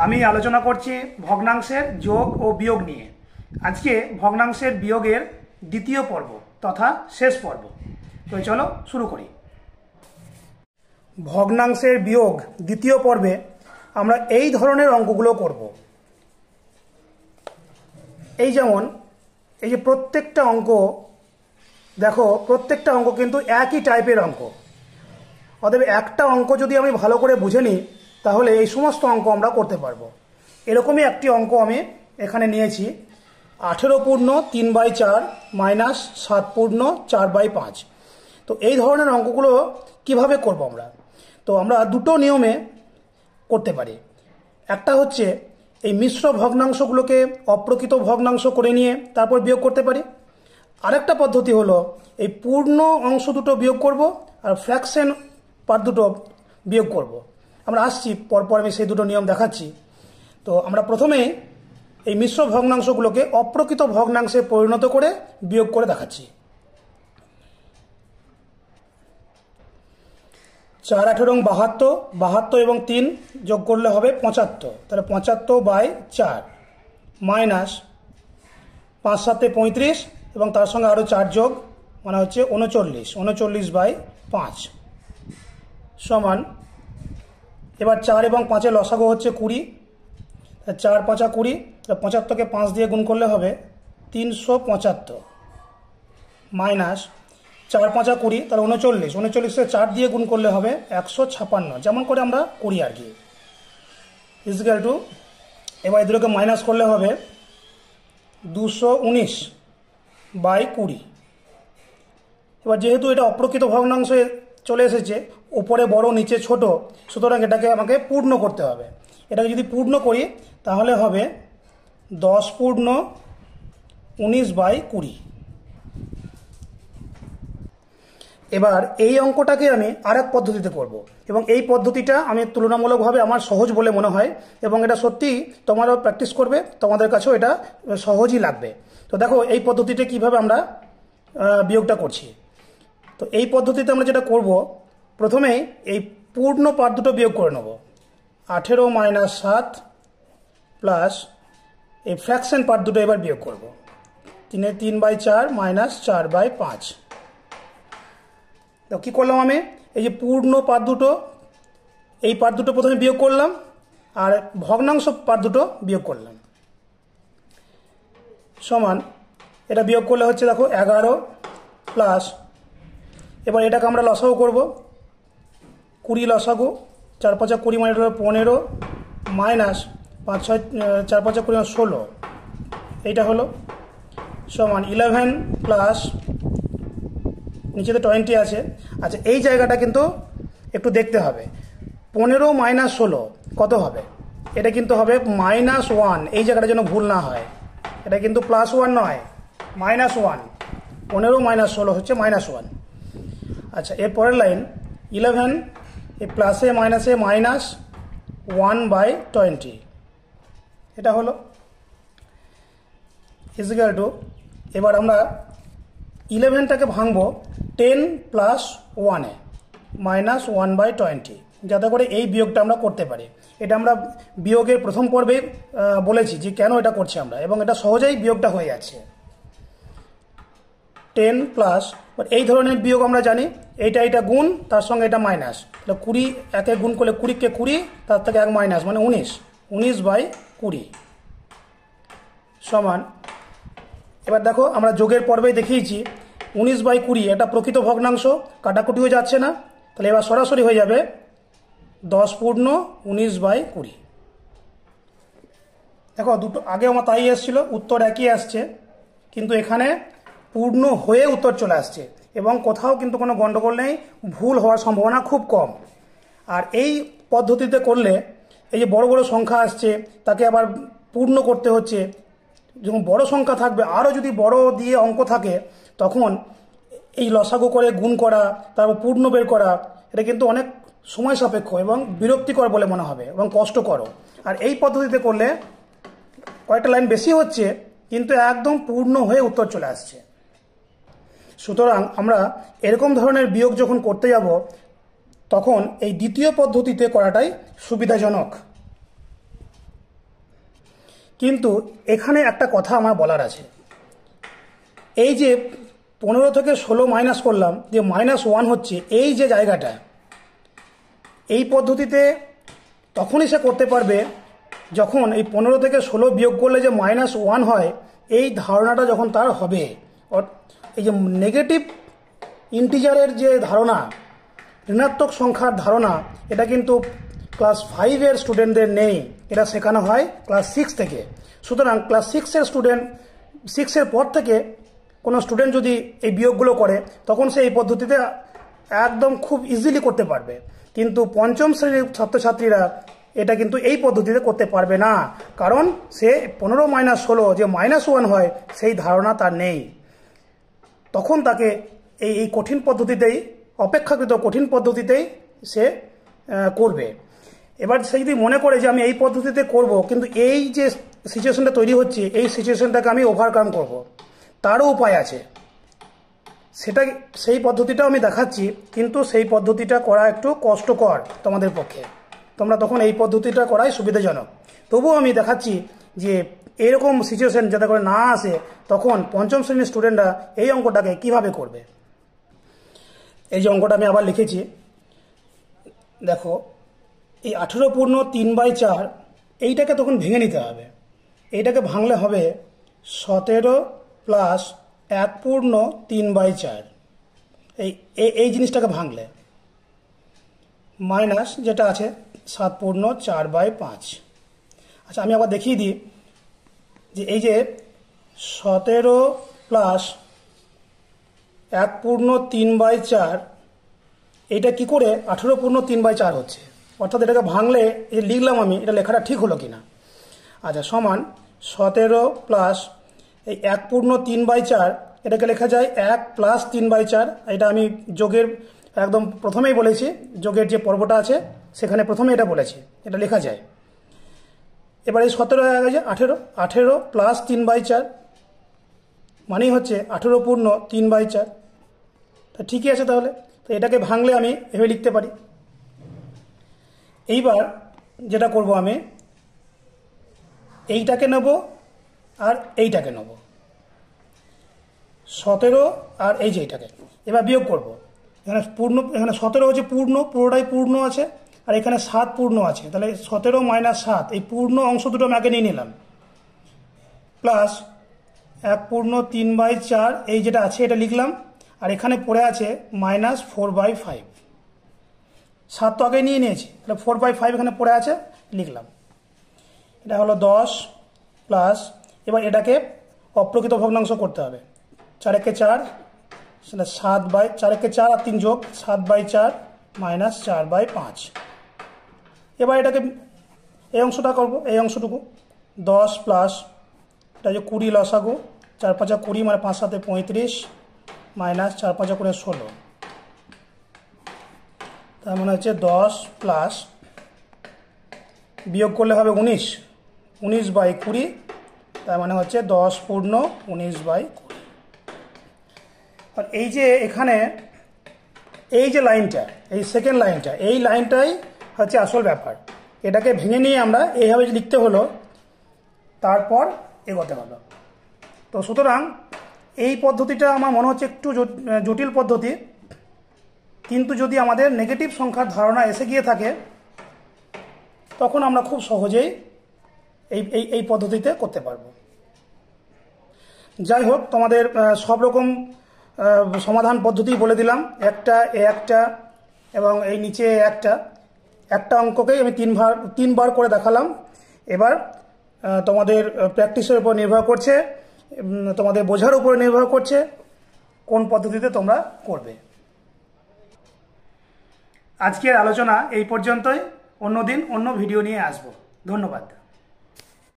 আমি আলোচনা করছি ভগ্নাংশের যোগ ও বিয়োগ নিয়ে। আজকে ভগ্নাংশের বিয়োগের দ্বিতীয় পর্ব তথা শেষ পর্ব। তো চলো শুরু করি। ভগ্নাংশের বিয়োগ দ্বিতীয় পর্বে আমরা এই ধরনের অঙ্কগুলো করব। এই যেমন এই যে প্রত্যেকটা অঙ্ক দেখো, প্রত্যেকটা অঙ্ক কিন্তু একই টাইপের অঙ্ক। অতএব একটা অঙ্ক যদি আমি ভালো করে বুঝে নিই তাহলে এই সমস্ত অঙ্ক আমরা করতে পারবো। এরকমই একটি অঙ্ক আমি এখানে নিয়েছি, 18 পূর্ণ 3/4 মাইনাস 7 পূর্ণ 4/5। তো এই ধরনের অঙ্কগুলো কিভাবে করব আমরা? তো আমরা দুটো নিয়মে করতে পারি। একটা হচ্ছে এই মিশ্র ভগ্নাংশগুলোকে অপ্রকৃত ভগ্নাংশ করে নিয়ে তারপর বিয়োগ করতে পারি। আরেকটা পদ্ধতি হলো এই পূর্ণ অংশ দুটো বিয়োগ করব আর ফ্র্যাকশন পার্ট দুটো বিয়োগ করব। আমরা আসছি পরপর, আমি সেই দুটো নিয়ম দেখাচ্ছি। তো আমরা প্রথমে এই মিশ্র ভগ্নাংশগুলোকে অপ্রকৃত ভগ্নাংশে পরিণত করে বিয়োগ করে দেখাচ্ছি। 4 18 72, 72 এবং 3 যোগ করলে হবে 75। তাহলে 75/4 মাইনাস 5 7 35 এবং তার সঙ্গে আরও 4 যোগ মানে হচ্ছে 39, 39/5 সমান। এবার 4 এবং 5 লসাগু হচ্ছে 20, 4 5 20, 75কে 5 দিয়ে গুণ করলে হবে 375 মাইনাস 4 5 20, তাহলে 39, 39কে 4 দিয়ে গুণ করলে হবে 156, যেমন করে আমরা করি আর কি, ইজিক্যাল টু। এবার এগুলোকে মাইনাস করলে হবে 219/20। এবার যেহেতু এটা অপ্রকৃত ভগ্নাংশে চলে এসেছে, উপরে বড় নিচে ছোট, সুতরাং এটাকে আমাকে পূর্ণ করতে হবে। এটাকে যদি পূর্ণ করি তাহলে হবে 10 পূর্ণ 19/20। এবার এই অঙ্কটাকে আমি আরেক পদ্ধতিতে করব এবং এই পদ্ধতিটা আমি তুলনামূলকভাবে আমার সহজ বলে মনে হয় এবং এটা সত্যি তোমরাও প্র্যাকটিস করবে, তোমাদের কাছেও এটা সহজই লাগবে। তো দেখো এই পদ্ধতিটা কিভাবে আমরা বিয়োগটা করছি। তো এই পদ্ধতিতে আমরা যেটা করব, প্রথমেই এই পূর্ণ পার্ট দুটো বিয়োগ করে নেব। 18 মাইনাস 7 প্লাস এই ফ্র্যাকশন পার্ট দুটো এবার বিয়োগ করব। 3/4 মাইনাস 4/5। তো কী করলাম আমি? এই যে পূর্ণ পার্ট দুটো, এই পার্ট দুটো প্রথমে বিয়োগ করলাম আর ভগ্নাংশ পার্ট দুটো বিয়োগ করলাম সমান। এটা বিয়োগ করলে হচ্ছে দেখো 11 প্লাস, এবার এটাকে আমরা লসাগু করব, 20 লসাগু, 4 5 20 মানে 15 মাইনাস 5 6 4 5 20 16, এইটা হলো সমান 11 প্লাস নিচেতে 20 আছে। আচ্ছা, এই জায়গাটা কিন্তু একটু দেখতে হবে। 15 মাইনাস 16 কত হবে? এটা কিন্তু হবে -1। এই জায়গাটা যেন ভুল না হয়, এটা কিন্তু +1 নয়, -1। 15 মাইনাস 16 হচ্ছে -1। আচ্ছা, এর পরের লাইন 11, এই প্লাসে মাইনাসে মাইনাস 1/20, এটা হলো ইজিক্যাল টু। এবার আমরা 11টাকে ভাঙবো 10 প্লাস 1-এ, -1/20, যাতে করে এই বিয়োগটা আমরা করতে পারি। এটা আমরা বিয়োগের প্রথম পর্বে বলেছি যে কেন এটা করছি আমরা, এবং এটা সহজেই বিয়োগটা হয়ে যাচ্ছে। 10 প্লাস, এই ধরনের বিয়োগ আমরা জানি, এটা গুণ তার সঙ্গে এটা মাইনাস, তাহলে 20 একে গুণ করলে 20কে 20, তার থেকে 1 মাইনাস মানে 19/20 সমান। এবার দেখো আমরা যোগের পর্বেই দেখিয়েছি 19/20 এটা প্রকৃত ভগ্নাংশ, কাটাকুটিও যাচ্ছে না, তাহলে এবার সরাসরি হয়ে যাবে 10 পূর্ণ 19/20। দেখো দুটো আগে আমার তাই এসেছিল, উত্তর একই আসছে, কিন্তু এখানে পূর্ণ হয়ে উত্তর চলে আসছে এবং কোথাও কিন্তু কোনো গণ্ডগোল নেই, ভুল হওয়ার সম্ভাবনা খুব কম। আর এই পদ্ধতিতে করলে এই যে বড় বড় সংখ্যা আসছে তাকে আবার পূর্ণ করতে হচ্ছে। যখন বড় সংখ্যা থাকবে, আরও যদি বড় দিয়ে অঙ্ক থাকে, তখন এই লসাগু করে গুণ করা তারপর পূর্ণ বের করা, এটা কিন্তু অনেক সময় সাপেক্ষ এবং বিরক্তিকর বলে মনে হবে এবং কষ্টকরও। আর এই পদ্ধতিতে করলে কয়েকটা লাইন বেশি হচ্ছে কিন্তু একদম পূর্ণ হয়ে উত্তর চলে আসছে। সুতরাং আমরা এরকম ধরনের বিয়োগ যখন করতে যাব তখন এই দ্বিতীয় পদ্ধতিতে করাটাই সুবিধাজনক। কিন্তু এখানে একটা কথা আমার বলার আছে, এই যে 15 থেকে 16 মাইনাস করলাম, যে -1 হচ্ছে এই যে জায়গাটা, এই পদ্ধতিতে তখনই সে করতে পারবে যখন এই 15 থেকে 16 বিয়োগ করলে যে -1 হয়, এই ধারণাটা যখন তার হবে। এই যে নেগেটিভ ইন্টিজারের যে ধারণা, ঋণাত্মক সংখ্যার ধারণা, এটা কিন্তু ক্লাস 5-এর স্টুডেন্টদের নেই, এটা শেখানো হয় ক্লাস 6 থেকে। সুতরাং ক্লাস 6-এর স্টুডেন্ট, 6-এর পর থেকে কোনো স্টুডেন্ট যদি এই বিয়োগগুলো করে, তখন সে এই পদ্ধতিতে একদম খুব ইজিলি করতে পারবে। কিন্তু পঞ্চম শ্রেণীর ছাত্রছাত্রীরা এটা কিন্তু এই পদ্ধতিতে করতে পারবে না, কারণ সে 15 - 16 যে -1 হয় সেই ধারণা তার নেই। তখন তাকে এই কঠিন পদ্ধতিতেই, অপেক্ষাকৃত কঠিন পদ্ধতিতেই সে করবে। এবার সে যদি মনে করে যে আমি এই পদ্ধতিতে করব, কিন্তু এই যে সিচুয়েশনটা তৈরি হচ্ছে, এই সিচুয়েশনটাকে আমি ওভারকাম করব, তারও উপায় আছে। সেই পদ্ধতিটাও আমি দেখাচ্ছি, কিন্তু সেই পদ্ধতিটা করা একটু কষ্টকর তোমাদের পক্ষে। তোমরা তখন এই পদ্ধতিটা করাই সুবিধাজনক। তবুও আমি দেখাচ্ছি যে এরকম সিচুয়েশন যাতে করে না আসে, তখন পঞ্চম শ্রেণীর স্টুডেন্টরা এই অঙ্কটাকে কিভাবে করবে। এই যে অঙ্কটা আমি আবার লিখেছি, দেখো এই 18 পূর্ণ 3/4, এইটাকে তখন ভেঙে নিতে হবে। এইটাকে ভাঙলে হবে 17 প্লাস 1 পূর্ণ 3/4, এই জিনিসটাকে ভাঙলে মাইনাস যেটা আছে 7 পূর্ণ 4/5। আচ্ছা, আমি আবার দেখিয়ে দিই যে এই যে 17 প্লাস 1 পূর্ণ 3/4, এইটা কি করে 18 পূর্ণ 3/4 হচ্ছে, অর্থাৎ এটাকে ভাঙলে এই লিখলাম আমি, এটা লেখাটা ঠিক হলো কিনা। আচ্ছা, সমান 17 প্লাস এই 1 পূর্ণ 3/4, এটাকে লেখা যায় 1 প্লাস 3/4। এটা আমি যোগের একদম প্রথমেই বলেছি, যোগের যে পর্বটা আছে সেখানে প্রথমে এটা বলেছি, এটা লেখা যায়। এবার এই 17 হয়ে গেছে 18 প্লাস 3/4, মানেই হচ্ছে 18 পূর্ণ 3/4। তা ঠিকই আছে তাহলে। তো এটাকে ভাঙলে আমি এভাবে লিখতে পারি। এইবার যেটা করব, আমি এইটাকে নেব আর এইটাকে নেব, 17 আর এই যে এইটাকে এবার বিয়োগ করব। এখানে পূর্ণ, এখানে 17 হচ্ছে পূর্ণ, পুরোটাই পূর্ণ আছে, আর এখানে 7 পূর্ণ আছে, তাহলে 17 - 7, এই পূর্ণ অংশ দুটো আমি আগে নিয়ে নিলাম, প্লাস 1 পূর্ণ 3/4, এই যেটা আছে এটা লিখলাম, আর এখানে পড়ে আছে -4/5। 7 তো আগে নিয়ে নিয়েছি, তাহলে 4/5 এখানে পড়ে আছে, লিখলাম। এটা হলো 10 প্লাস, এবার এটাকে অপ্রকৃত ভগ্নাংশ করতে হবে, 4 × 4, সেটা 4 × 4 আর 3 যোগ 7/4 মাইনাস 4/5। এবার এটাকে এই অংশটা করব, এই অংশটুকু 10 প্লাস, এটা যে 20 লসাগু, 4 × 5 = 20, মানে 5 × 7 = 35, মাইনাস 4 × 5 = 16, তার মানে হচ্ছে 10 প্লাস, বিয়োগ করলে হবে 19/20, তার মানে হচ্ছে 10 পূর্ণ 19/20। আর এই যে এখানে এই যে লাইনটা, এই সেকেন্ড লাইনটা, এই লাইনটাই হচ্ছে আসল ব্যাপার। এটাকে ভেঙে নিয়ে আমরা এইভাবে লিখতে হলো, তারপর এগোতে হলো। তো সুতরাং এই পদ্ধতিটা আমার মনে হচ্ছে একটু জটিল পদ্ধতি, কিন্তু যদি আমাদের নেগেটিভ সংখ্যার ধারণা এসে গিয়ে থাকে, তখন আমরা খুব সহজেই এই পদ্ধতিতে করতে পারবো। যাই হোক, তোমাদের সব রকম সমাধান পদ্ধতি বলে দিলাম, একটা এবং এই নিচে একটা অঙ্ককেই আমি তিনবার করে দেখালাম। এবার তোমাদের প্র্যাকটিসের উপর নির্ভর করছে, তোমাদের বোঝার উপর নির্ভর করছে কোন পদ্ধতিতে তোমরা করবে। আজকের আলোচনা এই পর্যন্তই, অন্য দিন অন্য ভিডিও নিয়ে আসবো। ধন্যবাদ।